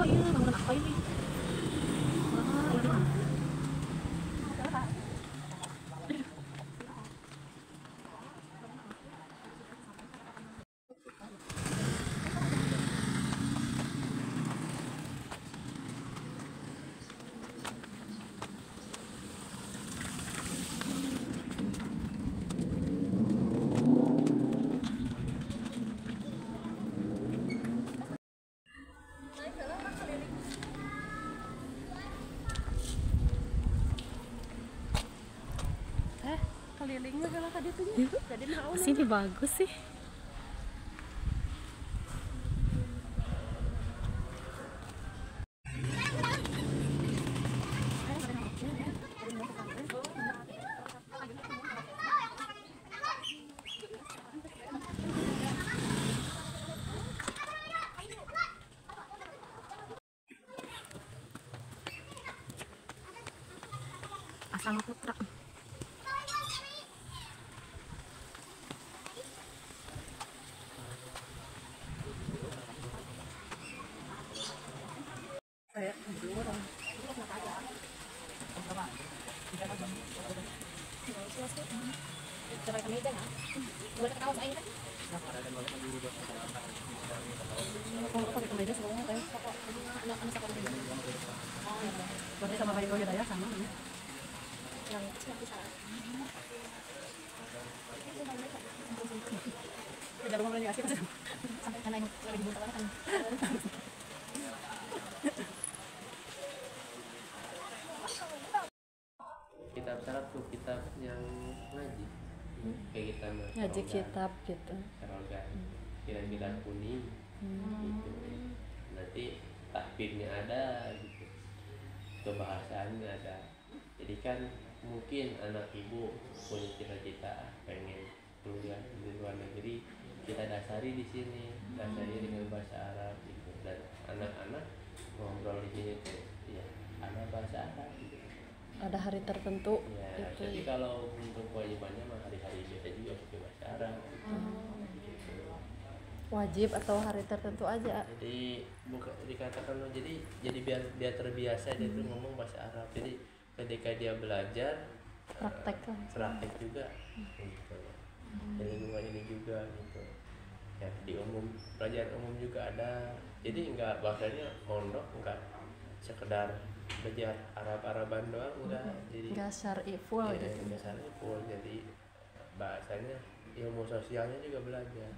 iya bangunan apa ini? Ini kelilingnya kalau tadi tuh jadi mau Sini bagus sih. Asal Putra. sama bayi Goyo Daya sama yang bisa. Udah rumah belum asik sampai karena yang lagi dibuka kan. Kitab syarat tuh kitab yang ngaji kayak kita Ngaji kitab gitu. Sarogan kira-kira kuning gitu. Nanti takbirnya ada gitu, kebahasaannya ada. Jadi kan mungkin anak ibu punya cita-cita pengen kuliah di luar negeri, kita dasari di sini, dasari dengan bahasa Arab gitu. Dan anak-anak ngobrol di sini tuh ya ada bahasa Arab gitu. Ada hari tertentu Ya, gitu. jadi kalau untuk kewajibannya mah hari-hari biasa juga pakai bahasa Arab gitu. Wajib atau hari tertentu aja. Jadi bukan dikatakan jadi biar terbiasa dia tuh ngomong bahasa Arab. Jadi ketika dia belajar Praktek kan. praktek juga gitu. Dan lingkungan ini juga gitu. Ya di umum pelajaran umum juga ada. Jadi enggak bahasanya mondok, enggak sekedar belajar Arab-Araban doang, enggak. Jadi Enggak syar'i full ya, gitu. enggak salah full. Jadi bahasanya ilmu sosialnya juga belajar.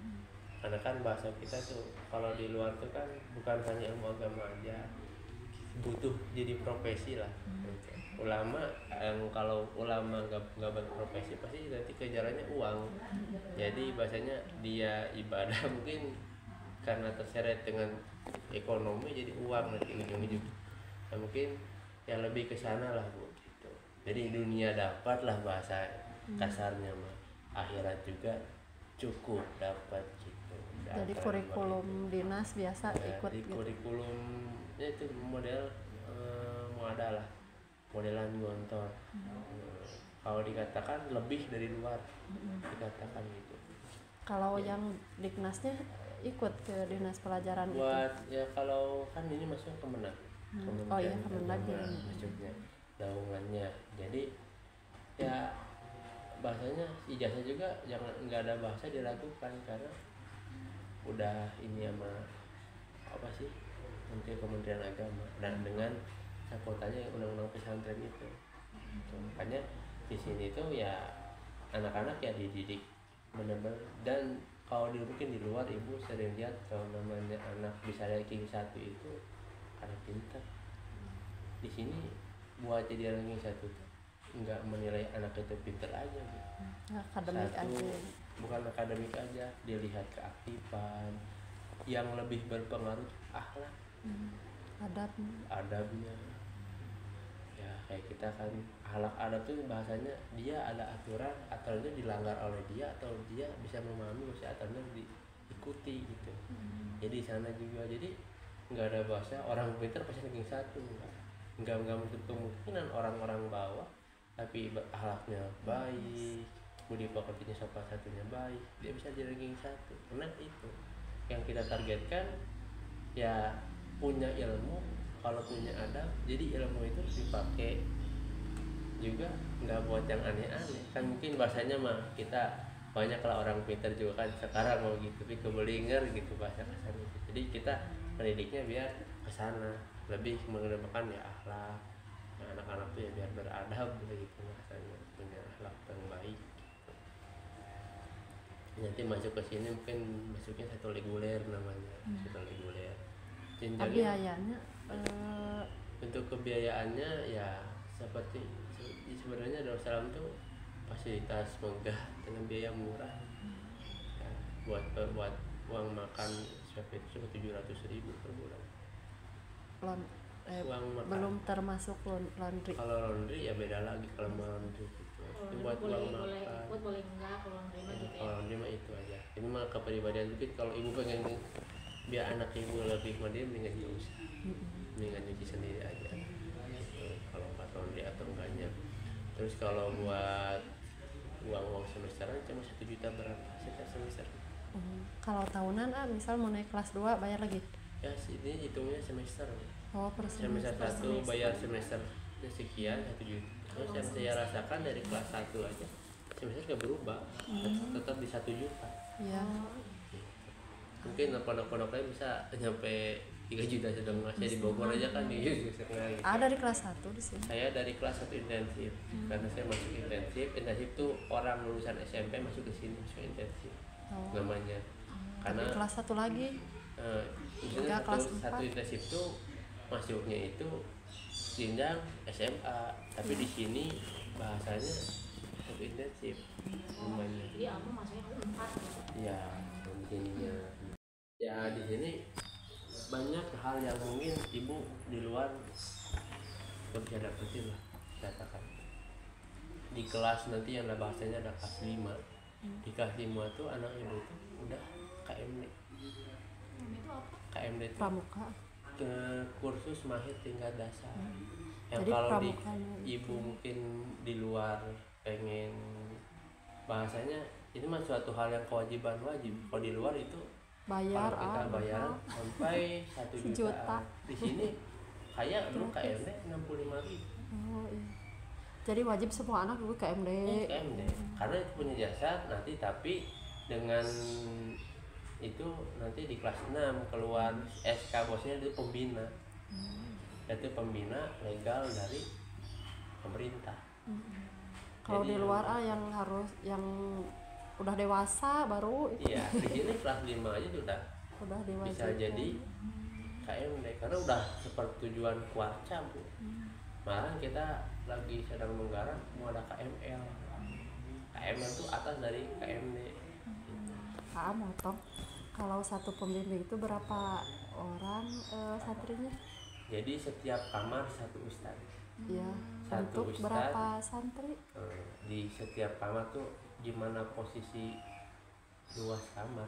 Karena kan bahasa kita tuh kalau di luar tuh kan bukan hanya ilmu agama aja, butuh jadi profesi lah. Ulama yang kalau ulama nggak berprofesi pasti nanti kejarannya uang. Jadi bahasanya dia ibadah mungkin karena terseret dengan ekonomi jadi uang nanti ujungnya juga. Nah, mungkin yang lebih ke sana lah Bu gitu. Jadi dunia dapat lah bahasa kasarnya mah, akhirat juga cukup dapat gitu. Jadi kurikulum dinas biasa Ya, ikut di gitu. kurikulumnya itu model mau ada lah modelan gontor. Kalau dikatakan lebih dari luar dikatakan gitu. Kalau yang Diknasnya ikut ke dinas pelajaran Buat ya kalau kan ini masuk Kemenag. Oh iya, Kemenag Agama ya. maksudnya naungannya. Jadi ya bahasanya ijazah juga jangan nggak ada bahasa diragukan karena udah ini sama apa sih Menteri Kementerian Agama dan dengan sakotanya undang-undang pesantren itu. Makanya di sini tuh ya anak-anak ya dididik benar-benar. Dan kalau mungkin di luar ibu sering lihat kalau namanya anak bisa ranking 1 itu anak pintar. Di sini buat jadi ranking 1 tuh nggak menilai anak itu pintar aja gitu. akademik Satu, aja. bukan akademik aja, dilihat keaktifan. Yang lebih berpengaruh akhlak, adabnya. Ya kayak kita kan akhlak adab tuh bahasanya dia ada aturan atau itu dilanggar oleh dia atau dia bisa memahami bahasa aturannya diikuti gitu. Jadi sana juga jadi nggak ada bahasa orang pintar pasti ranking 1, nggak menutup kemungkinan orang-orang bawah tapi akhlaknya baik, budi pekertinya sopan satunya baik, dia bisa jadi ranking 1. Karena itu yang kita targetkan ya punya ilmu, kalau punya adab, jadi ilmu itu dipakai juga nggak buat yang aneh-aneh kan. Mungkin bahasanya mah kita banyak lah orang pintar juga kan sekarang mau gitu, tapi kebelinger gitu bahasa kasarnya. Jadi kita mendidiknya biar kesana, lebih mengedepankan ya akhlak. Nah, anak-anak tuh ya biar beradab gitu bahasanya, punya akhlak yang baik gitu. Nanti masuk ke sini mungkin masuknya satu reguler namanya, satu reguler. Jenjangnya Biayanya untuk kebiayaannya ya seperti sebenarnya Darussalam tuh fasilitas megah dengan biaya murah ya, buat uang makan sampai 700.000 per bulan. Uang makan. Belum termasuk laundry. Kalau laundry ya beda lagi. Kalau laundry gitu itu buat uang makan. Boleh enggak kalau nerima gitu ya. Kalau laundry mah itu aja. Ini mah kepribadian mungkin. Kalau ibu pengen biar anak ibu lebih mandiri, mendingan gak usah, mendingan nyuci sendiri aja gitu, kalau buat laundry atau enggaknya. Terus kalau buat uang semesteran cuma 1 juta berapa setiap semester. Kalau tahunan misal mau naik kelas 2 bayar lagi? Ya ini hitungnya semester. Per Semester 1 bayar semester sekian 1 juta. Terus yang saya rasakan dari kelas 1 aja semester gak berubah, tetap di 1 juta. Iya. Mungkin pondok-pondok lain bisa nyampe 3 juta sedang saya di Bogor aja kan di gitu. Dari kelas 1 di sini. Saya dari kelas 1 intensif. Karena saya masuk intensif. Intensif tuh orang lulusan SMP masuk ke sini, masuk intensif. Namanya. Karena tapi kelas 1 lagi. Misalnya kelas satu intensif tuh masuknya itu jenjang SMA, tapi di sini bahasanya satu intensif namanya. Jadi aku masuknya 4. Ya, begininya. Ya di sini banyak hal yang mungkin ibu di luar gak bisa dapetin lah, katakan. Di kelas nanti yang bahasanya ada kelas 5. Di kelas 5 tuh anak ibu tuh udah KMD. Itu apa? KMD itu Pramuka. ke kursus mahir tingkat dasar. Yang Jadi kalau di pramukanya ibu mungkin di luar pengen bahasanya itu mah suatu hal yang kewajiban wajib. Kalau di luar itu bayar kalau kita bayar sampai 1 juta. Di sini kayak dulu KMD 65.000. Iya. Jadi wajib semua anak juga KMD. KMD karena itu punya jasa nanti, tapi dengan itu nanti di kelas 6 keluar SK bosnya itu pembina. Itu pembina legal dari pemerintah. Kalau di luar yang harus yang udah dewasa baru itu. Iya, di sini kelas 5 aja udah dewasa. Bisa jadi KMD karena udah sepertujuan Kuarca, Bu. Malah kita lagi sedang menggarap mau ada KML. KML itu atas dari KMD. Motong. Kalau satu pembimbing itu berapa orang santrinya? Jadi setiap kamar satu ustadz. Iya. Satu Untuk ustadz. berapa santri? Di setiap kamar tuh gimana posisi luas kamar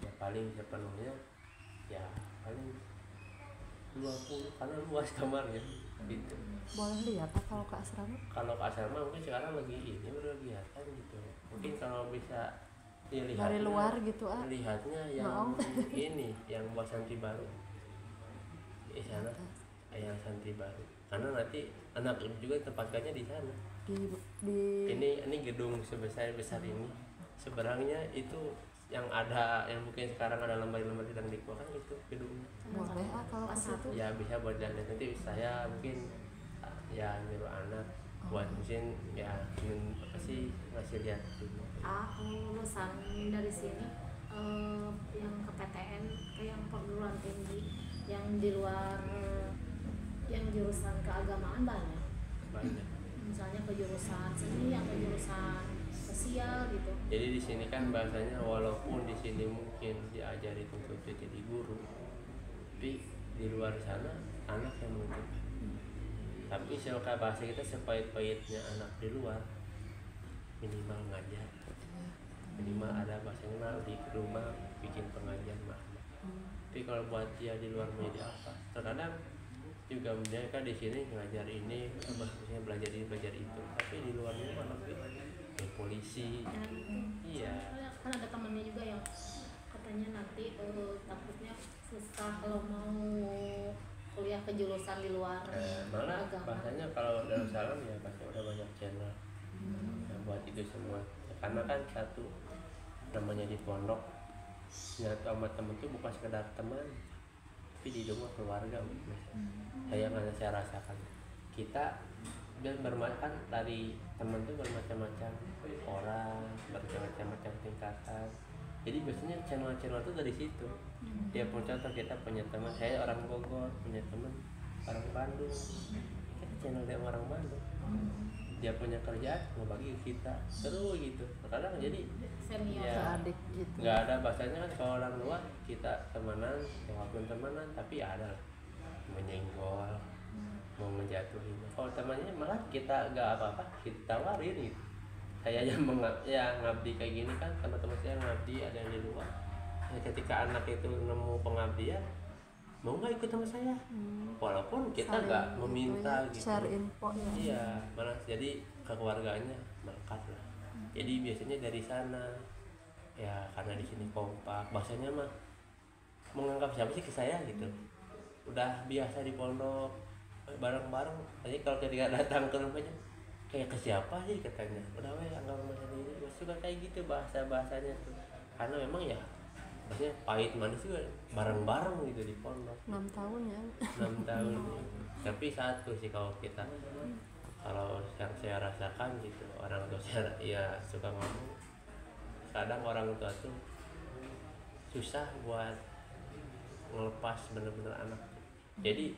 ya paling sepenuhnya ya paling 20 karena luas kamarnya gitu. Boleh lihat kalau ke asrama? Kalau ke asrama mungkin sekarang lagi ini berkegiatan gitu. Mungkin kalau bisa dilihat dari luar gitu lihatnya yang ini yang buat santri baru di sana, yang santri baru karena nanti anak ibu juga tempatkannya di sana. Di ini gedung sebesar ini seberangnya itu yang ada yang mungkin sekarang ada lembaga-lembaga sedang dikeluarkan itu gedungnya. Boleh kalau ke situ. Ya bisa buat dan nanti saya mungkin ya nyuruh anak buat mungkin ya apa sih ngasih lihat dulu. Lulusan dari sini yang ke PTN ke yang perguruan tinggi yang di luar yang jurusan keagamaan banyak. Misalnya ke jurusan seni atau jurusan sosial gitu. Jadi di sini kan bahasanya walaupun di sini mungkin diajari untuk jadi guru, tapi di luar sana anak yang menuntut. Tapi kalau bahasa kita sepahit-pahitnya anak di luar minimal ngajar, minimal ada bahasanya di rumah bikin pengajian mah. Tapi kalau buat dia di luar menjadi apa? Terkadang juga mereka di sini ngajar ini, maksudnya belajar ini belajar itu, tapi di luarnya malah kayak polisi. Iya. Kan ada temennya juga yang katanya nanti takutnya susah kalau mau kuliah ke jurusan di luar malah agama. bahasanya kalau Darussalam ya pasti udah banyak channel yang buat itu semua ya, karena kan satu namanya di pondok nyatu sama temen tuh bukan sekedar teman tapi di rumah keluarga saya yang saya rasakan kita dan bermakan dari teman tuh bermacam-macam orang bermacam-macam tingkatan jadi biasanya channel-channel tuh dari situ dia pun contoh kita punya teman saya orang Bogor punya teman orang Bandung kita channel dia orang Bandung dia punya kerjaan mau bagi ke kita seru gitu kadang jadi Senior. ya adik gitu. nggak ada bahasanya kan kalau orang luar kita temanan walaupun temanan tapi ada lah menyenggol mau menjatuhin kalau temannya malah kita nggak apa-apa kita tawarin gitu saya yang ngabdi kayak gini kan teman-teman saya ngabdi ada yang di luar ya, ketika anak itu nemu pengabdian mau nggak ikut sama saya walaupun kita nggak Saling meminta ya, gitu share info ya. iya malah jadi kekeluargaannya melekat lah jadi biasanya dari sana ya karena di sini kompak bahasanya mah menganggap siapa sih ke saya gitu udah biasa di pondok bareng-bareng jadi kalau ketika datang ke rumahnya kayak ke siapa sih katanya udah weh anggap rumah sendiri suka kayak gitu bahasanya tuh karena memang ya maksudnya pahit manis juga bareng-bareng gitu di pondok 6 tahun ya. 6 tahun tapi satu sih kalau kita kalau yang saya rasakan gitu orang tua saya ya suka ngomong kadang orang tua tuh susah buat ngelepas bener-bener anak jadi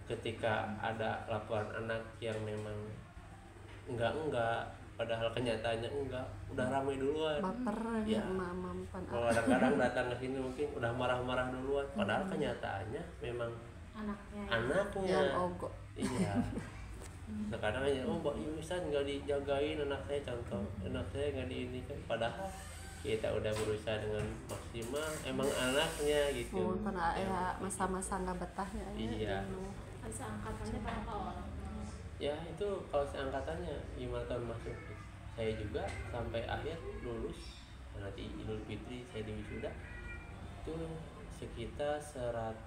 ketika ada laporan anak yang memang enggak padahal kenyataannya enggak udah ramai duluan Baper ya. ya mampan. Kalau kadang-kadang datang ke sini mungkin udah marah-marah duluan padahal kenyataannya memang anaknya Yang ogok. iya nah kadang aja oh mbak Yusan nggak dijagain anak saya contoh anak saya nggak di ini kan padahal kita udah berusaha dengan maksimal emang anaknya gitu Oh, karena ya masa-masa nggak betahnya ya. Iya. Kan seangkatannya berapa orang? ya itu kalau seangkatannya 5 tahun masuk saya juga sampai akhir lulus nanti Idul Fitri saya di wisuda itu sekitar 148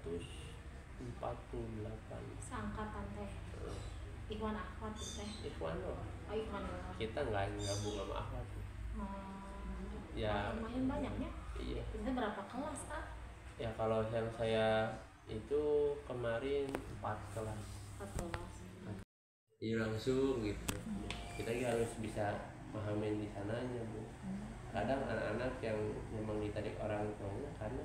Seangkatan teh. Ikhwan akhwat teh. Ikhwan loh Oh, ikhwan doang. kita nggak gabung sama akhwat ya Lumayan banyaknya. iya Itu berapa kelas, Kak? ya kalau yang saya itu kemarin 4 kelas 4 kelas. iya langsung gitu kita harus bisa pahamin di sananya bu kadang anak-anak yang memang ditarik orang tuanya karena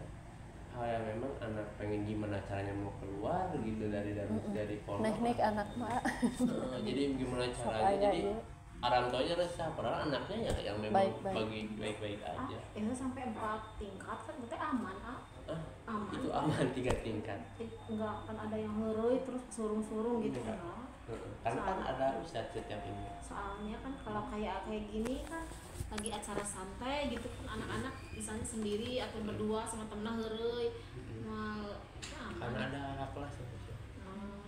hal yang memang anak pengen gimana caranya mau keluar gitu dari pondok Nek anak mak. jadi gimana caranya Supaya jadi dia orang tuanya resah padahal anaknya ya yang memang Baik-baik. baik-baik aja Itu sampai 4 tingkat kan berarti aman, Kak? Aman. itu aman 3 tingkat Enggak akan ada yang ngeroi terus surung-surung gitu Enggak. enggak. kan ada ustadz setiap ini Soalnya kan kalau kayak gini kan lagi acara santai gitu kan anak-anak misalnya sendiri atau berdua sama temennya heureuy mal karena ada kakak kelas ya Bu.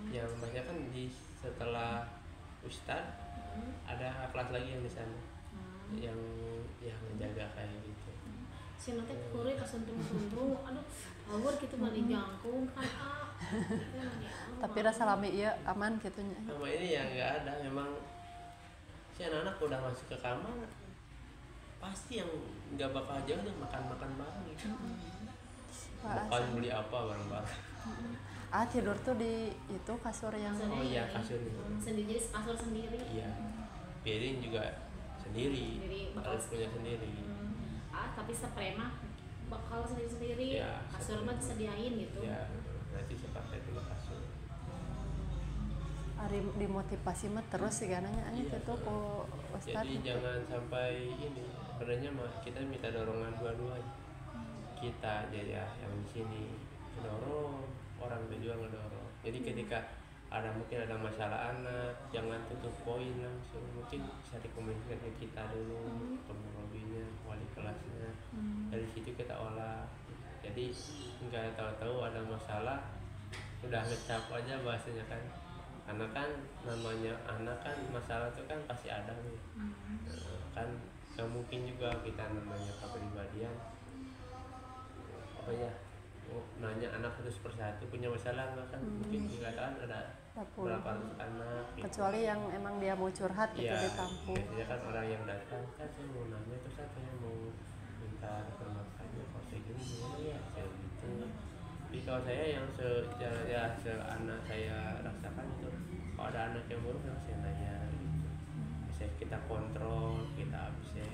Yang banyak kan di setelah ustadz ada kakak kelas lagi yang di sana yang menjaga kayak gitu si nanti kurir kesentung-sentung aduh power gitu mani jangkung kan tapi rasa lami iya aman gitunya. sama ini ya nggak ada memang si anak-anak udah masuk ke kamar pasti yang nggak bakal jauh yang makan bareng gitu bukan beli apa bareng-bareng Tidur tuh di itu kasur yang oh iya kasurnya sendiri jadi kasur sendiri iya piring juga sendiri bakal harus punya sendiri tapi spray mah bakal sendiri Ya, kasur mah disediain gitu ya nanti sepakai dulu kasur hari dimotivasi mah terus sih gananya Iya. gitu ku ustad jadi gitu. jangan sampai ini sebenarnya mah kita minta dorongan dua-duanya kita aja ya yang di sini ngedorong orang itu juga ngedorong jadi ketika ada mungkin ada masalah anak jangan tutup poin langsung mungkin bisa dikomunikasikan ke kita dulu pembimbingnya wali kelasnya dari situ kita olah jadi nggak tahu-tahu ada masalah udah ngecap aja bahasanya kan karena kan namanya anak kan masalah itu kan pasti ada nih kan nggak mungkin juga kita namanya kepribadian apa ya nanya anak satu persatu punya masalah nggak kan, mungkin dikatakan ada Dapur. berapa ratus anak gitu. Kecuali yang emang dia mau curhat gitu Iya, ditampung. biasanya kan orang yang datang kan saya mau nanya terus saya mau minta permakannya kalau saya gini gimana ya saya gitu. Tapi kalau saya yang anak saya rasakan itu kalau ada anak yang baru yang saya nanya gitu. Bisa kita kontrol, kita absen.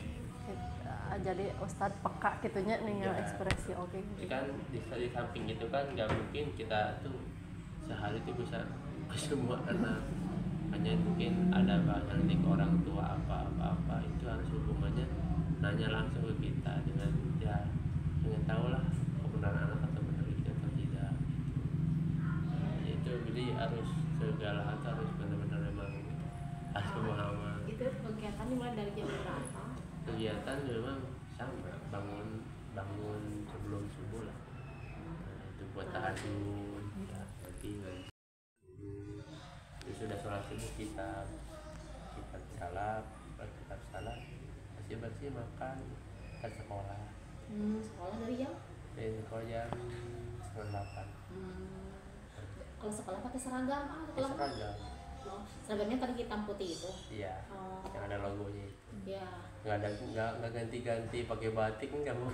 Jadi Ustadz peka gitunya ninggal Ya. ekspresi oke. Jadi kan di samping itu kan nggak mungkin kita tuh sehari itu bisa ke semua anak, hanya mungkin ada bahasa nanti ke orang tua apa itu harus hubungannya nanya langsung ke kita dengan ya dengan tahu lah kebenaran anak atau benar itu atau tidak gitu. Itu jadi harus segala hal harus benar-benar memang harus pemahaman. Itu kegiatan dimulai dari jam berapa? Kegiatan memang sama bangun sebelum subuh lah. Nah, itu buat tahajud ya, nanti itu sudah sholat subuh kita salam bersih makan ke sekolah. Sekolah dari jam? Dari sekolah jam 7:30. Kalau sekolah pakai seragam kalau Seragam. seragamnya tadi hitam putih itu. Iya. Oh. Yang ada logonya itu. Ya. Nggak ganti pakai batik nggak mau.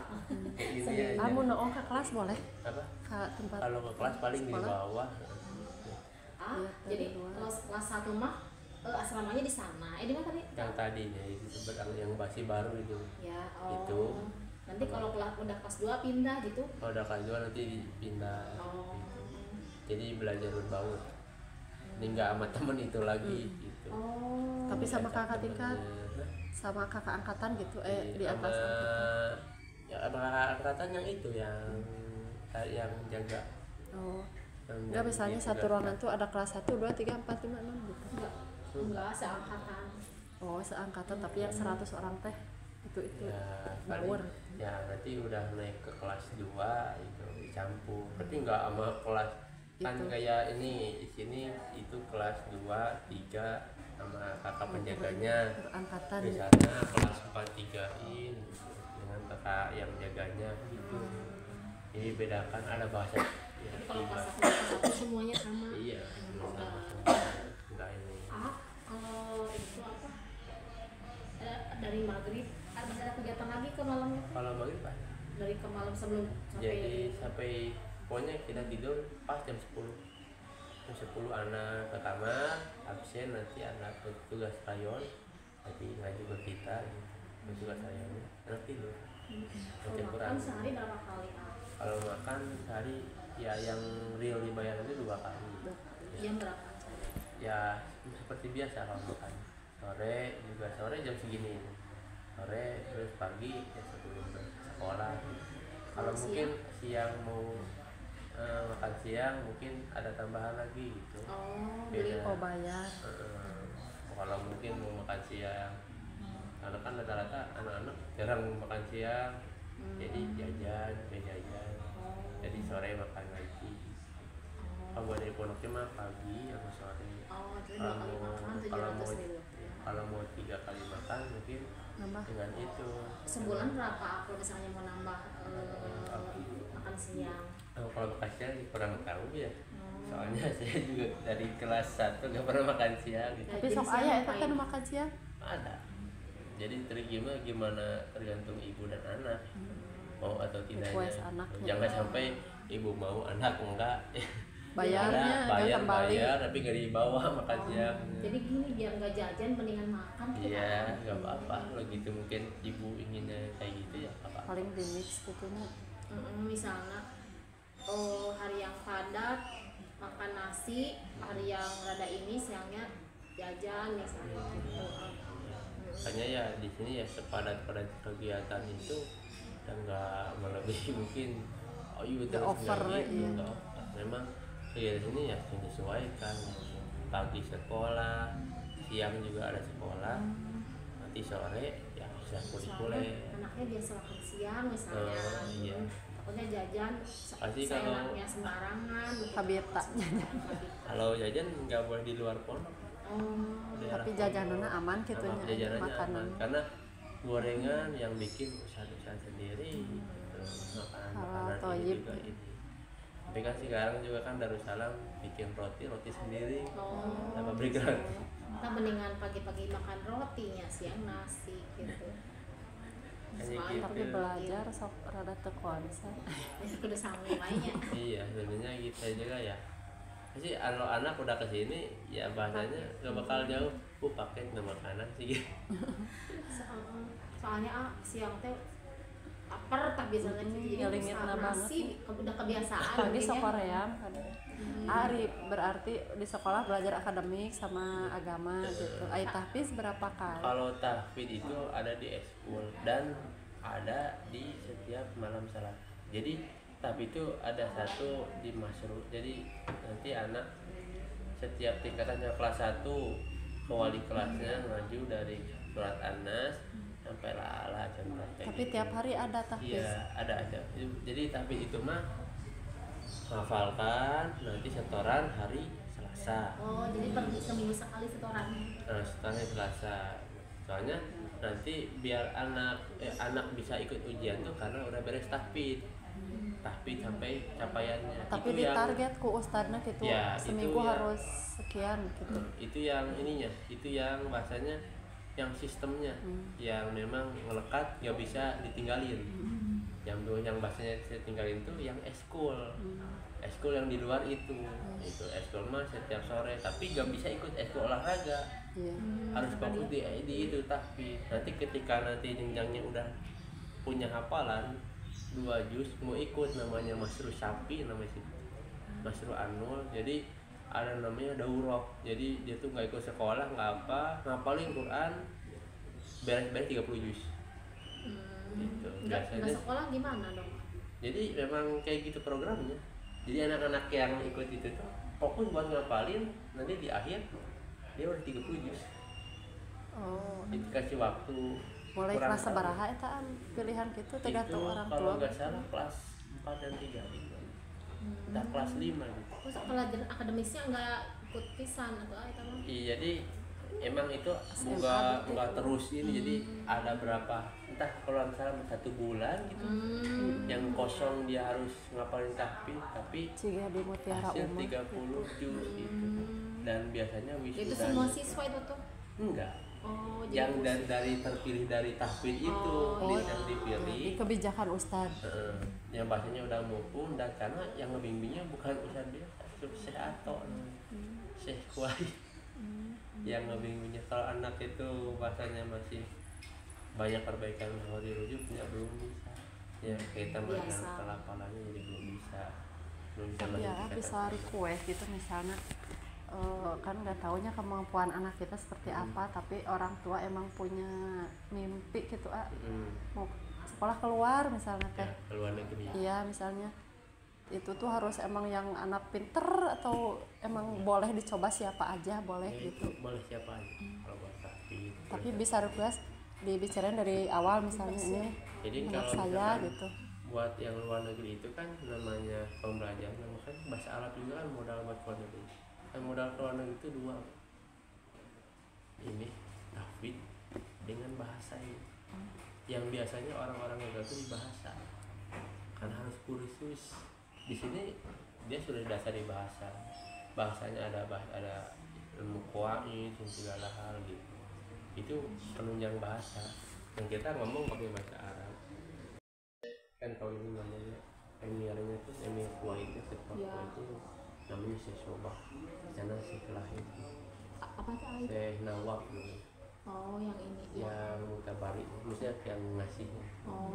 Kayak gini aja. Kamu noong ke kelas boleh? Apa? Ke tempat Kalau ke kelas paling di sekolah? bawah. Iya, Jadi dari luar. kalau kelas 1 mah asramanya di sana. Di mana tadi? Yang tadinya itu sebenarnya yang masih baru itu. Ya. Itu. Nanti kalau udah kelas 2 pindah gitu. Kalau udah kelas 2 nanti dipindah. Oh. Gitu. Jadi belajar berbaur. Ini nggak sama temen itu lagi gitu. Oh. Tapi sama kakak tingkat, Temennya, sama kakak angkatan gitu, di sama- atas angkatan. ya sama kakak angkatan yang itu yang jaga. Oh. Yang Enggak, jaga misalnya gitu, satu kan. ruangan tuh ada kelas 1, 2, 3, 4, 5, 6 gitu. Enggak seangkatan. Oh, seangkatan tapi yang 100 orang teh itu Ya, baur. ya nanti udah naik ke kelas 2 itu dicampur. Berarti nggak sama kelas kan Itu. kayak ini di sini itu kelas 2, 3 sama kakak penjaganya. Berangkatan Di ya. sana kelas 4 3-in gitu, dengan kakak yang jaganya gitu. Ini bedakan ada bahasa. Ya, Tapi kalau kelas 1 semuanya sama. iya, Enggak. enggak ini. Kalau itu apa? Dari maghrib masih ada kegiatan lagi ke malamnya? Kalau maghrib Pak, Dari ke malam sebelum jadi sampai pokoknya kita tidur pas jam 10 anak ke kamar absen, nanti anak tugas rayon nanti ngaji ke kita gitu. Tugas rayonnya anak tidur. kalau Baca Quran. makan sehari berapa kali? Kalau makan sehari ya yang real dibayar itu 2 kali. Jam berapa? Ya seperti biasa kalau makan sore juga sore jam segini, sore terus pagi ya sebelum sekolah. Kalau mungkin siang mau makan siang mungkin ada tambahan lagi gitu. Oh, Beda. Oh, bayar. Kalau mungkin mau makan siang karena kan rata-rata anak-anak jarang makan siang, jadi jajan jadi sore makan lagi. Kalau dari pondoknya mah pagi sama sore. Oh, jadi 2 kali makan kalau mau 700.000. kalau mau 3 kali makan mungkin Nambah. dengan itu. Sebulan berapa kalau misalnya mau nambah makan siang? Kalau makan siang kurang tahu ya. Oh. Soalnya saya juga dari kelas 1 gak pernah makan siang gitu. Tapi Jadi sok siang aya eta ngapain? kan makan siang. Ada. Jadi gimana tergantung ibu dan anak mau atau tidaknya. Request anaknya. Jangan sampai ibu mau anak enggak. Bayarnya bayar kembali. tapi gak dibawa makan siang. Jadi gini biar nggak jajan mendingan makan gitu. Iya, nggak apa-apa kalau gitu, mungkin ibu inginnya kayak gitu ya apa-apa. Paling di mix gitu nya. Misalnya hari yang padat makan nasi, hari yang rada ini siangnya jajan misalnya gitu. Makanya ya di sini ya sepadat-padat kegiatan itu dan nggak melebihi mungkin Nggak terus over, nggak gitu, iya. nggak over. Memang kegiatan ini ya menyesuaikan, pagi sekolah, siang juga ada sekolah, nanti sore ya bisa kuliah. Anaknya biasa makan siang misalnya. Iya. Takutnya jajan Pasti kalau- seenaknya sembarangan gitu. Habita jajan. Kalau jajan nggak boleh di luar pondok. Daerah Tapi pondok. jajanannya aman gitu Sama nya. jajanannya Makanan. aman. Karena gorengan yang bikin usaha sendiri gitu. Makanan Halal, ini toyib. juga ini Tapi kan sekarang juga kan Darussalam bikin roti sendiri, Oh, pabrik gitu. roti. Kita mendingan pagi-pagi makan rotinya, siang nasi gitu. Hanya Soalnya gitu. Tapi belajar sok rada teu konsen. ya udah sama lainnya. Iya sebenarnya kita juga ya. Sih kalau anak udah kesini ya bahasanya gak bakal jauh. Pakai nama makanan sih. Soalnya siang teh lapar tak bisa lagi jadi ngelingitna nasi udah kebiasaan Pagi mungkin ya. sokoream kan. Ari berarti di sekolah belajar akademik sama agama gitu. Ai tahfiz berapa kali? Kalau tahfidz itu ada di eskul dan ada di setiap malam salat. Jadi tahfidz itu ada satu di Masru. Jadi nanti anak setiap tingkatannya kelas 1 wali kelasnya maju dari surat An-Nas sampai La'ala contoh kayak Tapi gitu. tiap hari ada tahfiz. Iya, ada aja. Jadi tahfidz itu mah hafalkan nanti setoran hari Selasa. Oh jadi pergi seminggu sekali setoran. Nah, setelahnya Selasa. Soalnya nanti biar anak bisa ikut ujian tuh karena udah beres tahfidz sampai capaiannya. Tapi Itu di yang target ku ustadna gitu Ya, seminggu itu ya. harus sekian gitu. itu yang ininya, itu yang bahasanya yang sistemnya yang memang melekat nggak bisa ditinggalin. Yang bahasanya saya tinggalin tuh yang eskul. Eskul yang di luar itu eskul mah setiap sore tapi nggak bisa ikut eskul olahraga. Iya. Harus fokus di itu. Tapi nanti ketika nanti jenjangnya udah punya hafalan 2 juz mau ikut namanya Masru Syafi namanya situ. Masru Anul. Jadi ada namanya daurah. Jadi dia tuh nggak ikut sekolah nggak apa ngapalin Quran beres-beres 30 juz. Gitu. Nggak Biasanya sekolah gimana dong? jadi memang kayak gitu programnya. Jadi anak-anak yang ikut itu tuh fokus buat ngapalin nanti di akhir dia udah 30 juz. Oh. Dikasih waktu Mulai kurang kelas tahu. sabaraha eta pilihan gitu tergantung Itu orang kalau tua. nggak salah kelas 4 dan 3 gitu. Nah, kelas 5 gitu. Terus pelajaran akademisnya nggak ikut pisan atau apa mah? Iya, jadi emang itu SMA nggak terus ini. Jadi ada berapa entah kalau nggak salah 1 bulan gitu. Yang kosong dia harus ngapalin tahfidz tapi Ciga di Mutiara hasil Umar. 30 juz gitu. Dan biasanya Itu wisuda semua siswa itu tuh. enggak. Oh jadi Yang dari terpilih dari tahfidz itu list yang dipilih. Di kebijakan ustad. Yang bahasanya udah mumpun dan karena yang ngebimbingnya bukan ustadz biasa, Syekh Ato, Syekh Kuai yang ngebimbingnya. Kalau anak itu bahasanya masih banyak perbaikan kalau dirujuk ya belum bisa. Ya kita Biasa. mengenal pelafalannya jadi belum bisa Tapi ya menghentikan bisa tahfidz. request gitu misalnya kan nggak taunya kemampuan anak kita seperti apa, tapi orang tua emang punya mimpi gitu mau sekolah keluar misalnya Ya, teh. ke luar negeri. Iya misalnya itu tuh harus emang yang anak pinter atau emang boleh dicoba siapa aja boleh Ya, gitu. itu boleh siapa aja kalau buat tahfidz. Tapi bisa request dibicarain dari awal misalnya ini Jadi anak kalau saya misalkan gitu. buat yang luar negeri itu kan namanya pembelajaran, kan bahasa Arab juga kan modal buat luar negeri. Kan modal ke luar negeri itu 2, ini tahfidz dengan bahasa ini. Yang biasanya orang-orang gagal itu di bahasa, karena harus kursus. Di sini dia sudah dasari bahasa, bahasanya ada ilmu qawaid dan segala hal gitu. Itu penunjang bahasa. Dan kita ngomong pakai bahasa Arab. Kan kalau ini namanya emirnya tuh emir Kuwait itu, Ya. Kuwait itu namanya Syekh Sobah, sana Syekh Lahir, Apa tuh Ai? Syekh Nawab gitu. Oh yang ini ya. Yang mutabari, maksudnya yang ngasih. Oh.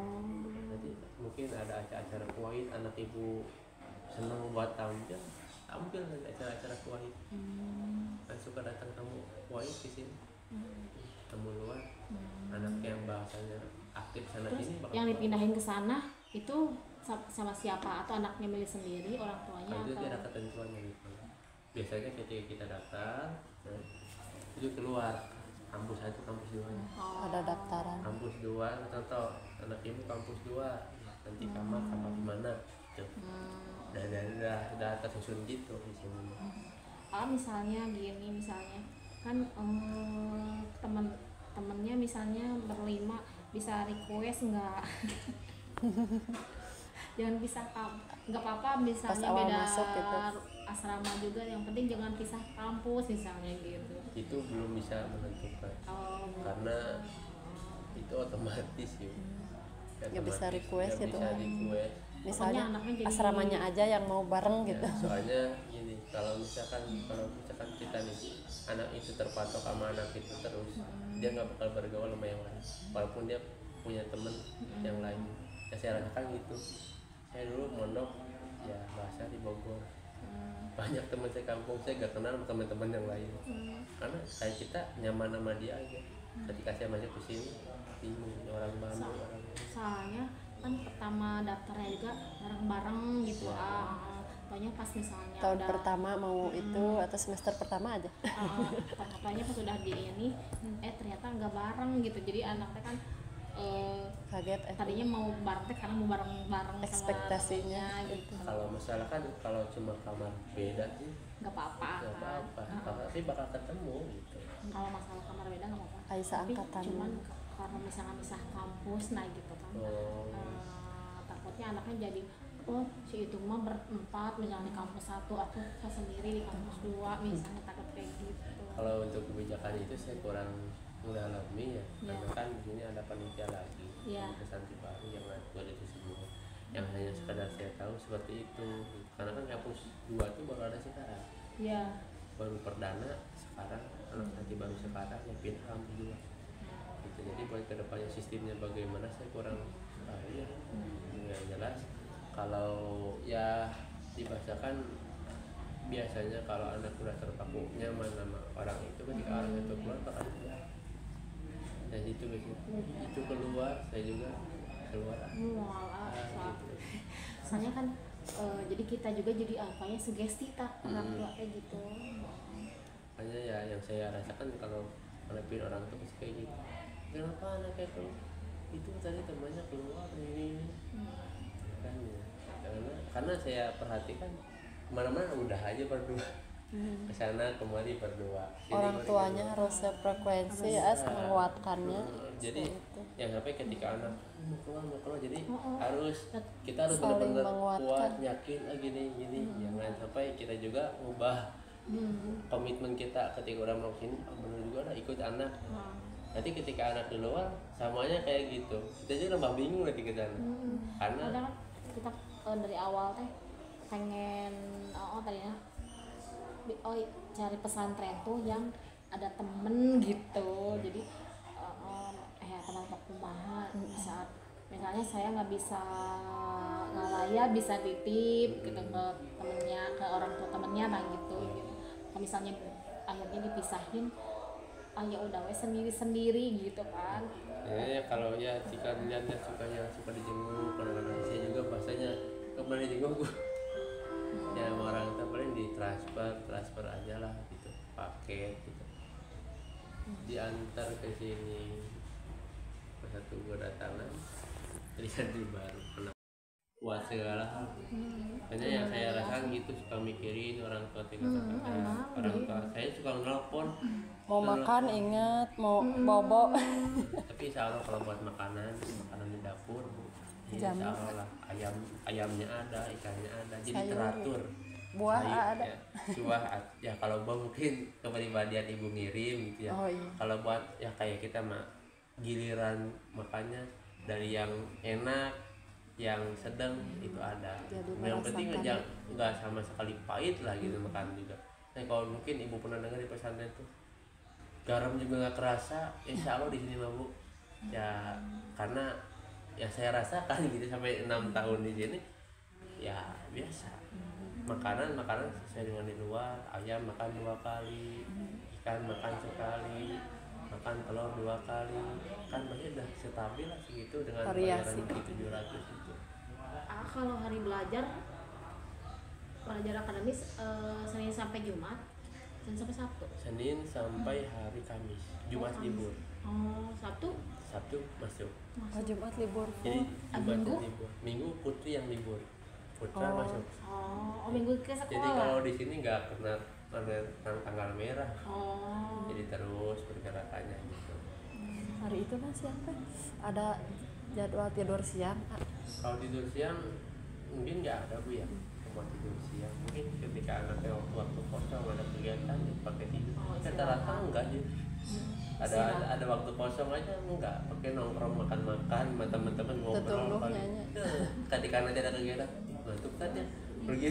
Nanti mungkin ada acara Kuwait, anak ibu senang buat tampil nanti acara-acara Kuwait. Kan suka datang tamu Kuwait di sini, tamu luar, anak yang bahasanya aktif sana Terus sini bakal yang keluar. dipindahin ke sana itu sama siapa atau anaknya milih sendiri orang tuanya Kalau itu atau? dia ada ketentuannya gitu. Biasanya ketika kita daftar, itu keluar kampus 1, kampus 2 nya. Oh. Ada daftaran. Kampus 2, contoh anak ibu kampus 2, nanti kamar di mana gitu. Dan udah tersusun gitu di sini. Misalnya gini misalnya kan temen-temennya misalnya berlima bisa request nggak jangan pisah nggak apa-apa misalnya awal beda masuk gitu. asrama juga, yang penting jangan pisah kampus misalnya gitu. Itu belum bisa menentukan karena itu otomatis ya. Nggak bisa request nggak gitu. bisa request. Misalnya anaknya jadi- asramanya aja yang mau bareng gitu. Ya, soalnya gini, kalau misalkan kita nih anak itu terpatok sama anak itu terus, dia nggak bakal bergaul sama yang lain walaupun dia punya temen yang lain. Ya saya rasakan gitu. Saya dulu mondok ya bahasa di Bogor, banyak teman saya kampung, saya gak kenal sama teman-teman yang lain karena kayak kita nyaman sama dia aja. Ketika saya masuk ke sini bingung, orang Bandung orang ini. Soalnya kan pertama daftarnya juga bareng-bareng gitu. Pokoknya pas misalnya Tahun udah pertama mau itu atau semester pertama aja. pokoknya pas udah di ini ternyata nggak bareng gitu, jadi anaknya kan Kaget tadinya mau bareng karena mau bareng-bareng sama ekspektasinya temennya gitu. Kalau masalah kan kalau cuma kamar beda sih nggak apa-apa nggak kan. apa-apa, tapi bakal ketemu gitu. Kalau masalah kamar beda nggak apa-apa, Aisyah tapi angkatan. cuman karena misalnya misah kampus nah gitu kan. Takutnya anaknya jadi si itu mah berempat misalnya di kampus 1, aku sendiri di kampus 2 misalnya, takut kayak gitu. Kalau untuk kebijakan itu saya kurang mendalami ya, karena kan di sini ada panitia lagi ke Santri Baru yang ngatur itu semua. Yang hanya sekadar saya tahu seperti itu, karena kan kampus 2 itu baru ada sekarang. Iya. Baru perdana sekarang, anak Santri Baru sekarang yang pindah kampus 2. Gitu. Jadi buat kedepannya sistemnya bagaimana saya kurang tahu ya. Yang jelas kalau ya dibahasakan biasanya kalau anak udah terpaku nyaman sama orang itu, ketika orang itu keluar bakal keluar. Dan itu biasanya itu keluar, saya juga keluar. Gitu. Soalnya kan jadi kita juga jadi apanya sugesti tak orang tua kayak gitu. Makanya ya yang saya rasakan kalau ngadepin orang itu pasti kayak gitu. Kenapa anaknya itu tadi temannya keluar ini kan ya. Karena saya perhatikan kemana-mana udah aja berdua, kesana kemari berdua. Orang tuanya harus frekuensi ya, menguatkannya. Jadi yang sampai ketika anak mau keluar, jadi kita harus saling benar-benar menguatkan. kuat, yakin gini. Jangan sampai kita juga ubah komitmen kita ketika orang mau sini, benar juga lah ikut anak. Nanti ketika anak di luar samanya kayak gitu, kita juga nambah bingung lagi ke sana. Karena kadang kita dari awal teh pengen tadinya cari pesantren tuh yang ada temen gitu. Jadi teman kumaha saat misalnya saya nggak bisa ngalaya bisa titip gitu ke temennya, ke orang tua temennya lah gitu. Kalau misalnya akhirnya dipisahin, ya udah wes sendiri gitu kan. ya kalau ya jika dilihatnya suka dijenguk, kadang-kadang saya juga bahasanya kemarin dijenguk ya sama orang itu paling transfer aja lah gitu, paket gitu, diantar ke sini pas satu kedatangan dari Santri Baru kena buat segala hal. Hanya yang saya rasakan gitu, suka mikirin orang tua tinggal orang tua saya suka nelpon Mau makan ingat, mau bobo. tapi insya Allah kalau buat makanan di dapur ya insya Allah lah, ayamnya ada, ikannya ada, jadi Sayur, teratur. buah ada. Ya, buah ya kalau buah mungkin kepribadian ibu ngirim gitu ya. Oh, iya. Kalau buat ya kayak kita mah giliran makannya dari yang enak, yang sedang itu ada. Jadi Yang penting merasakan. nggak sama sekali pahit lah gitu makan juga. Nah kalau mungkin ibu pernah dengar di pesantren tuh garam juga nggak kerasa, insya Allah di sini mah Bu. Ya karena ya saya rasakan gitu sampai 6 tahun di sini ya biasa. Makanan sesuai dengan di luar, ayam makan 2 kali, ikan makan sekali, makan telur 2 kali, kan masih udah stabil lah segitu dengan Variasi. bayaran 700 itu. Kalau hari belajar akademis Senin sampai Jumat, Senin sampai Sabtu. Senin sampai hari Kamis, Jumat libur, Sabtu masuk. Oh, Jumat libur. Jadi Jumat Minggu? libur, Minggu Putri yang libur, Putra masuk. Minggu ke sekolah. Jadi kalau di sini nggak pernah tanggal merah, Oh. jadi terus pergerakannya gitu. Hari itu kan siang teh ada jadwal tidur siang. Kalau tidur siang mungkin nggak ada Bu ya tempat tidur siang. Mungkin ketika anaknya waktu kosong ada kegiatan ya pakai tidur. Rata-rata enggak ya. Ada waktu kosong aja enggak, pakai nongkrong makan-makan sama teman-teman ngobrol Tetuluh paling. nyanyi. Tadi kan aja ada kegiatan, ngantuk kan ya pergi.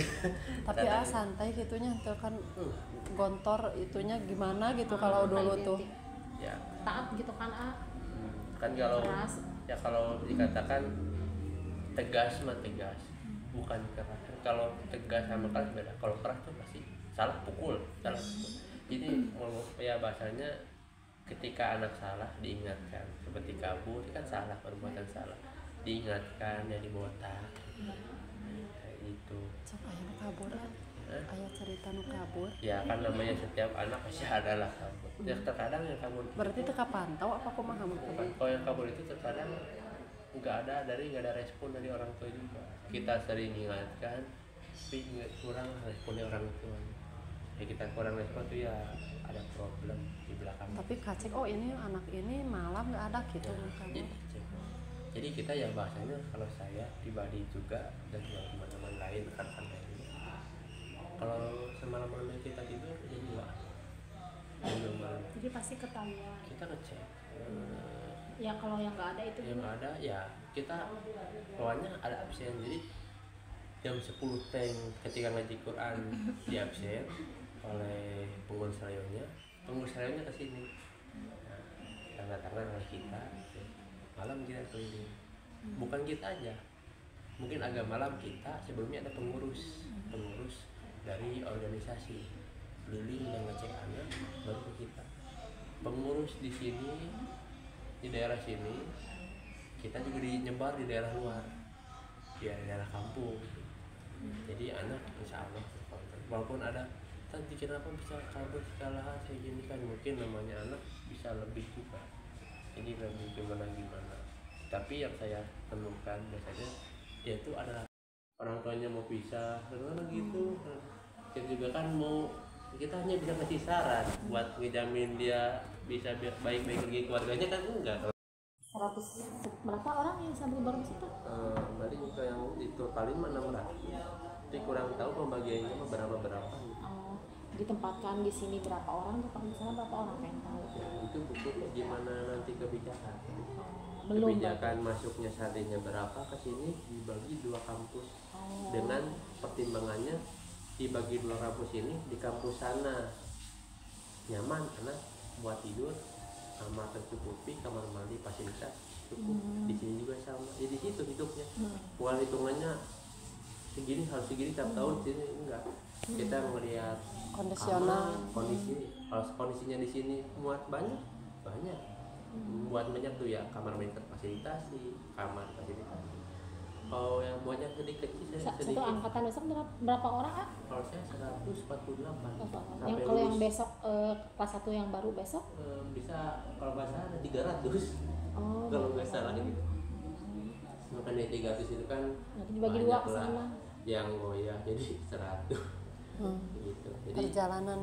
Tapi santai gitunya tuh kan gontor itunya gimana gitu kalau dulu tuh. Ya. Taat gitu kan Kan kalau keras. ya kalau dikatakan tegas mah tegas, bukan keras. Kalau tegas sama keras beda. Kalau keras tuh pasti salah pukul. Jadi ngomong ya bahasanya ketika anak salah diingatkan, seperti kabur kan salah, perbuatan salah diingatkan ya dibotak kayak gitu. Cok aya nu kabur aya cerita nu kabur. Ya kan namanya setiap anak pasti ada lah kabur. Ya terkadang yang kabur Berarti teu kapantau apa kumaha mah? kalau yang kabur itu terkadang nggak ada respon dari orang tua juga. Kita sering ingatkan tapi kurang responnya orang tua. Ya kita kurang respon tuh ya ada problem di belakang. Tapi kacek ini anak ini malam nggak ada gitu Ya, kabur. jadi kita ya bahasanya kalau saya pribadi juga dan juga teman-teman lain rekan-rekan lain, kalau semalam-malam kita tidur jam 2 malam Jadi pasti ketahuan. kita ngecek Ya kalau yang nggak ada itu yang ada ya kita pokoknya ada absen. Jadi jam 10 teng ketika ngaji Quran di absen oleh pengurus rayonnya ke sini, nah, tanda tangan oleh kita, malam kita keliling. Bukan kita aja, mungkin agak malam kita sebelumnya ada pengurus dari organisasi keliling dan ngecek anak baru ke kita. Pengurus di sini di daerah sini, kita juga nyebar di daerah luar, di daerah kampung. Jadi anak insya Allah walaupun ada tadi kenapa bisa kabur sekalahan saya gini kan, mungkin namanya anak bisa lebih juga, jadi lebih gimana, tapi yang saya temukan biasanya yaitu adalah orang tuanya mau pisah karena gitu. Kita juga kan kita hanya bisa kasih saran buat ngejamin dia bisa baik-baik pergi keluarganya kan enggak. 100 berapa orang yang sambil baru itu? Berarti juga yang itu paling 600, tapi kurang tahu pembagiannya berapa. Ditempatkan di sini berapa orang, di sana berapa orang, pengen tahu. Ya, itu butuh gimana nanti kebijakan. Belum. Kebijakan masuknya saatnya berapa ke sini dibagi 2 kampus. Dengan pertimbangannya dibagi 2 kampus ini, di kampus sana nyaman karena buat tidur, kamar tercukupi, kamar mandi fasilitas cukup. Di sini juga sama. Jadi situ hidupnya. Bukan hitungannya segini harus segini tiap tahun, sini enggak. Kita melihat Kondisional. kalau kondisinya di sini muat banyak. Buat banyak tuh ya kamar mandi terfasilitasi, kamar fasilitasi. Kalau yang buatnya sedikit Satu angkatan besok berapa orang? Kalau saya 148. Yang kalau yang besok kelas 1 yang baru besok bisa kalau nggak salah ada 300. Kalau nggak salah gitu. Makanya 300 itu kan nanti dibagi 2 ke sana. Yang jadi 100. Gitu. Jadi Perjalanan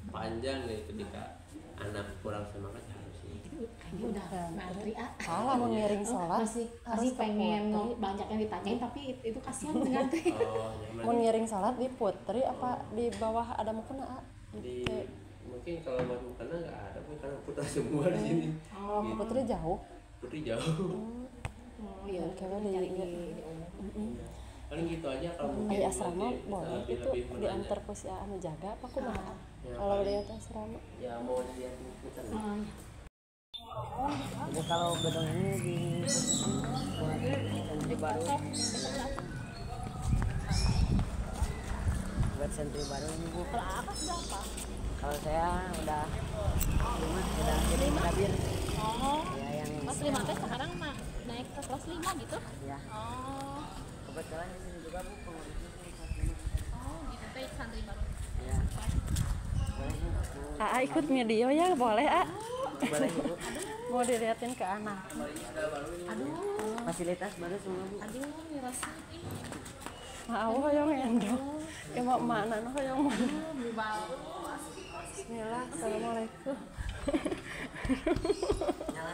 panjang nih ketika anak kurang semangat harus ini. Udah ngantri salah mau ngiring sholat masih harus pengen banyak yang ditanyain tapi itu kasihan ngantri. mau ngiring sholat di Putri apa di bawah ada mukena mungkin kalau buat mukena nggak ada, karena putra semua di sini. Gitu. Putri jauh. Iya, Kayaknya di paling gitu aja. Kalau mungkin Ayah asrama nanti boleh bisa itu lebih diantar ke si anu jaga apa kumaha Ya, kalau paling. dia asrama. Ya mau lihat mukena. Jadi kalau gedung ini di baru buat sentri baru ini Bu. Kalau apa sudah apa? Kalau saya udah 5 udah jadi kabir. Ya yang Kelas 5 teh sekarang naik ke kelas 5 gitu? ya. Kebetulan di sini juga Bu pengurusnya kelas 5. Gitu teh santri baru. Ya. Boleh Bu. Ikut video ya boleh Boleh Bu. mau diliatin ke anak. Fasilitas baru semua Bu. Mirasa Mau hoyong endong. Ya mau mana no hoyong mana. baru. Bismillah, assalamualaikum. Nyala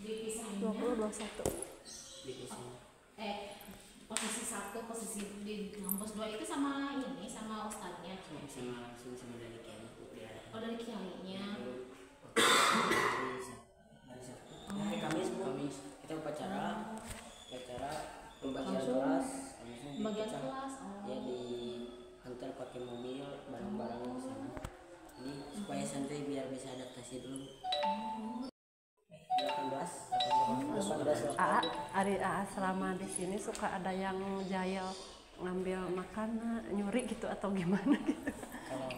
dipisahinnya 20 21. dipisahin. Posisi 1, posisi di kampus 2 itu sama ini, sama ustadznya. Sama langsung sama dari kiai dia. Oh, dari kiainya. Hari Kamis kita upacara pembagian kelas Bagian kelas. ya diantar pakai mobil barang-barang di sana. Ini supaya santri biar bisa adaptasi dulu. 18 Ari selama di sini suka ada yang jahil ngambil makanan nyuri gitu atau gimana gitu. kalau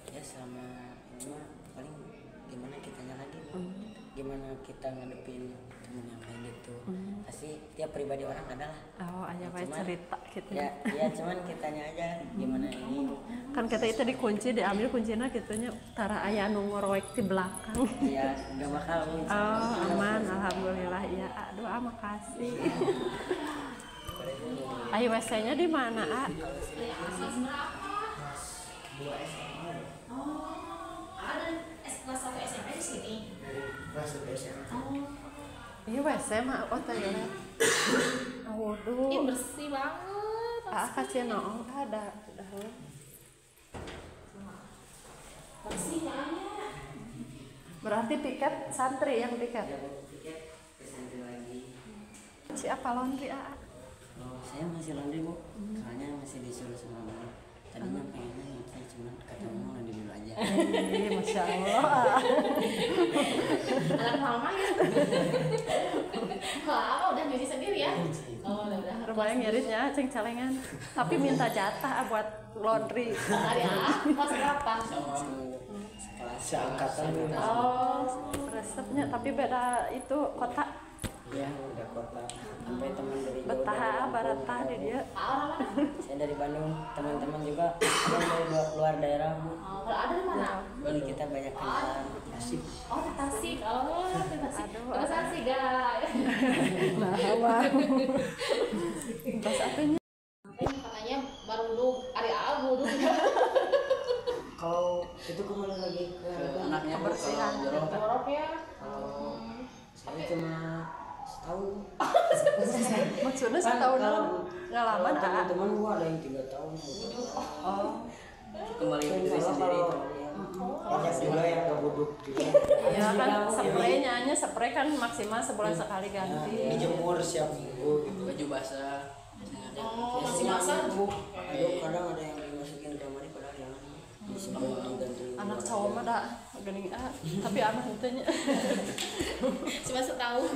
ya selama ini mah paling gimana kitanya lagi gimana kita ngadepin temen yang kayak gitu pasti tiap pribadi orang ada lah. Oh, aja baik Cuman, cerita gitu. ya cuman kitanya aja gimana ini Kan kata itu dikunci, diambil kuncinya gitunya tara aya nu ngoroek di belakang. ya nggak bakal Oh, aman, alhamdulillah. Ya, aduh, makasih. Ayo WC-nya di mana, A? Kelas berapa? 2 SMA Ada kelas 1 SMP di sini. dari kelas 1 SMA. Iya WC mah, oh teh ya. Waduh. Ih, bersih banget. Kasih noong ada. Bersih kayaknya. Berarti tiket santri yang tiket. Ada tiket ke santri lagi. Siapa laundry, A? Oh, saya masih laundry bu, soalnya masih disuruh sama mama. Tadinya pengennya nyuci, cuman kata mama laundry dulu aja. Iya, Masya Allah. Anak mama ya. Wah, udah nyuci sendiri ya? Oh, udah. Lumayan ngiritnya, ceng celengan. Tapi minta jatah buat laundry. Hari kelas berapa? Sekelas seangkatan. Oh, resepnya tapi beda itu kota. Ya, udah kota. Sampai teman dari jauh Betah, dari baratah di dia. Orang mana? Saya dari Bandung, teman-teman juga ada yang dari luar daerah bu. Oh, kalau ada di mana? Jadi kita banyak kenalan. Asik. Oh, di Tasik. Oh, di Tasik. Aduh, Terus Tasik, guys. Nah, wah. Pas apanya? Katanya baru dulu hari Abu dulu. Kalau itu kembali lagi ke anaknya kebersihan. Jorok ya. Kalau saya cuma setahun. Maksudnya setahun kalau ngalaman, A? teman-teman gua ada yang 3 tahun. Oh, Kembali ke diri sendiri. Banyak juga yang nggak buduk juga. iya kan spraynya hanya spray kan maksimal sebulan sekali ganti. Dijemur siap minggu gitu. Baju basah. Oh, masih basah. Aduh, kadang ada yang dimasukin ke kamar padahal jangan. Disebut ganti. Anak cowok mah dah geuning A, tapi anak henteu nya. Cuma setahun.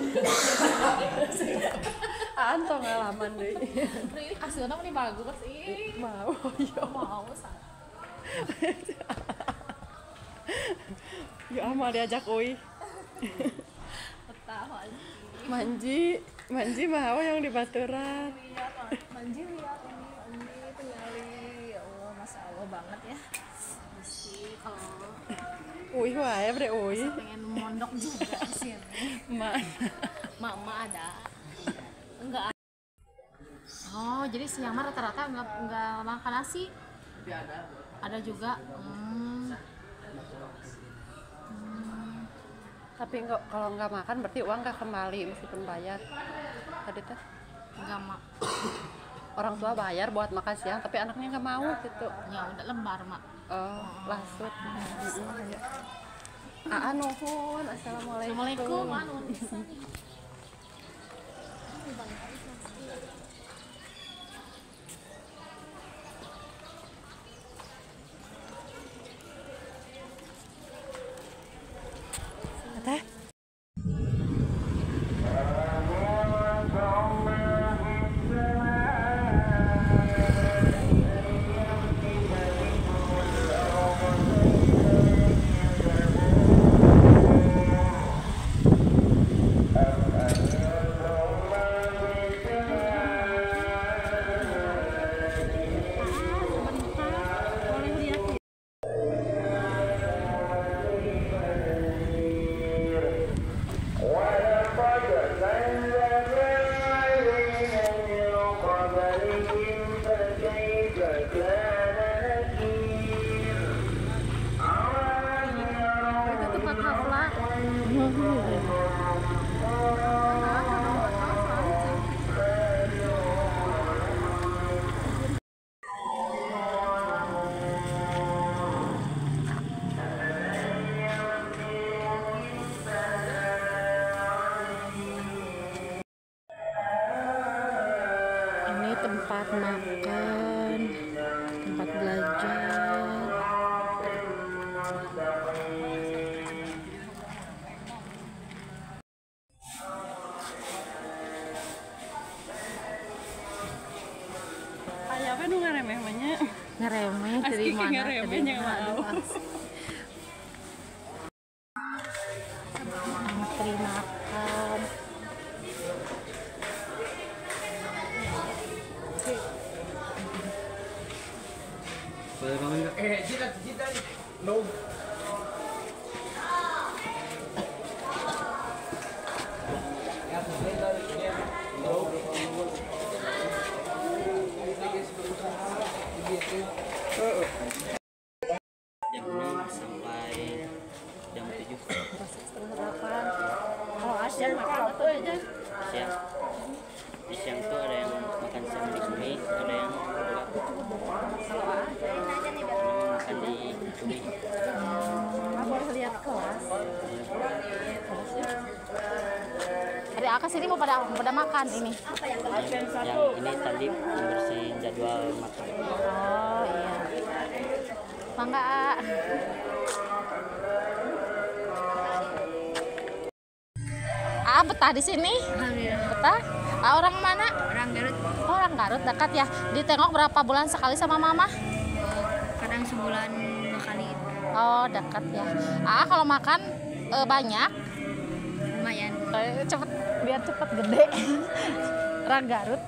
Anto ngalaman deui. Ini hasilnya ini bagus sih. Mau, iya. Mau Ya amal diajak euy. tahu aja. Manji mau yang di baturan. Manji lihat ini tinggali. Ya Allah, Masya Allah banget ya. Bersih. Oh, Uy wae bre uy. pengen mondok juga di sini. Mama ada. Enggak. Oh, jadi siang mah rata-rata enggak makan nasi. Ada juga. Tapi kalau nggak makan berarti uang nggak kembali meskipun bayar. Tadi teh Enggak mak. orang tua bayar buat makan siang tapi anaknya nggak mau gitu. Ya udah lembar mak. Oh, lasut. Nuhun. Assalamualaikum. Anu. Teh. Ini tempat makan, tempat belajar. Ayah apa nu ngaremeh mahnya? Ngeremeh Asli dari mana? ngeremeh Dari yang mana? mau. Menteri makan. Jam 6 sampai jam 7 Kalau Asian makan apa aja? siang. Di siang tuh ada yang makan siang di sini, ada yang enggak. Makan di Cumi. Boleh lihat kelas. Hari Akas ini mau pada makan ini. Yang ini tadi membersihin jadwal makan. Oh iya. Mangga. Betah di sini? Betah? Orang mana? Orang Garut Oh, orang Garut dekat ya. Ditengok berapa bulan sekali sama mama? kadang sebulan 2 kali Oh, dekat ya. Kalau makan banyak, lumayan. cepet biar cepet gede. Orang Garut.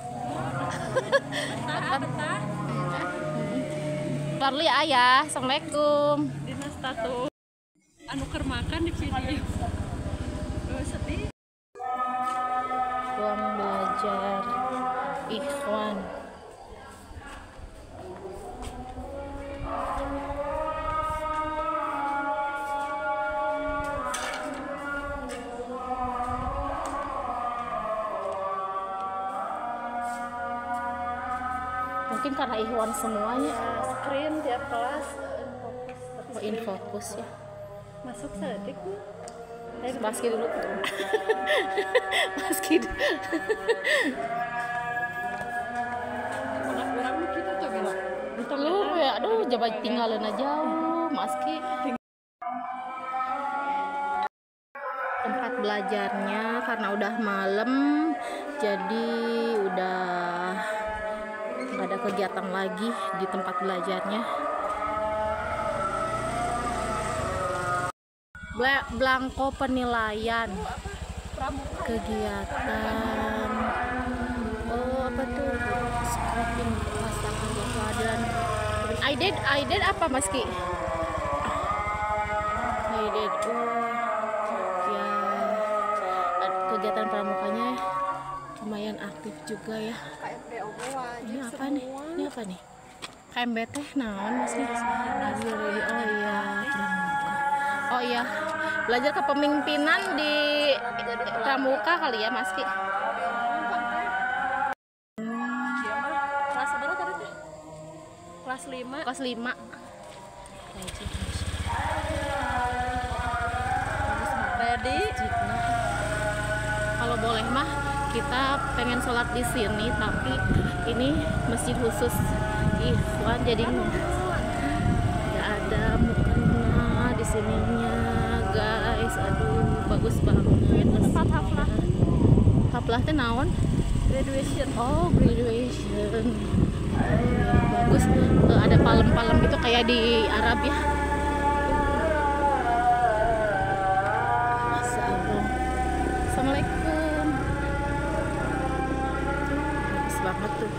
Perlu ya ayah. Assalamualaikum. Dina status anu keur makan di video. Sedih. Ruang belajar Ikhwan. Mungkin karena Ikhwan semuanya. Screen tiap kelas Oh, infokus ya. masuk sedetik nih. Maski dulu. Maski dulu. Anak orang mah kita tuh bilang. Itu lu ya, aduh coba tinggalin aja Maski. Tempat belajarnya karena udah malam, jadi udah nggak ada kegiatan lagi di tempat belajarnya. Belangko penilaian kegiatan. Oh, apa tuh? Scraping pasangan dan I did apa Maski? I did ya, kegiatan pramukanya lumayan aktif juga ya. Ini apa nih? Ini apa nih? KMBT naon Maski? Oh iya, pramuka. Oh iya, belajar kepemimpinan di pramuka kali ya Maski. Kelas berapa tadi teh? Kelas 5. Kelas 5. Ready? Kalau boleh mah kita pengen sholat di sini, tapi ini masjid khusus Ikhwan, jadi nggak ada mukena di sininya guys. Aduh, bagus banget. Itu tempat haflah. Haflah teh naon? Graduation. Oh, graduation. Bagus. Ada palem-palem gitu kayak di Arab ya. Assalamualaikum. Bagus banget tuh.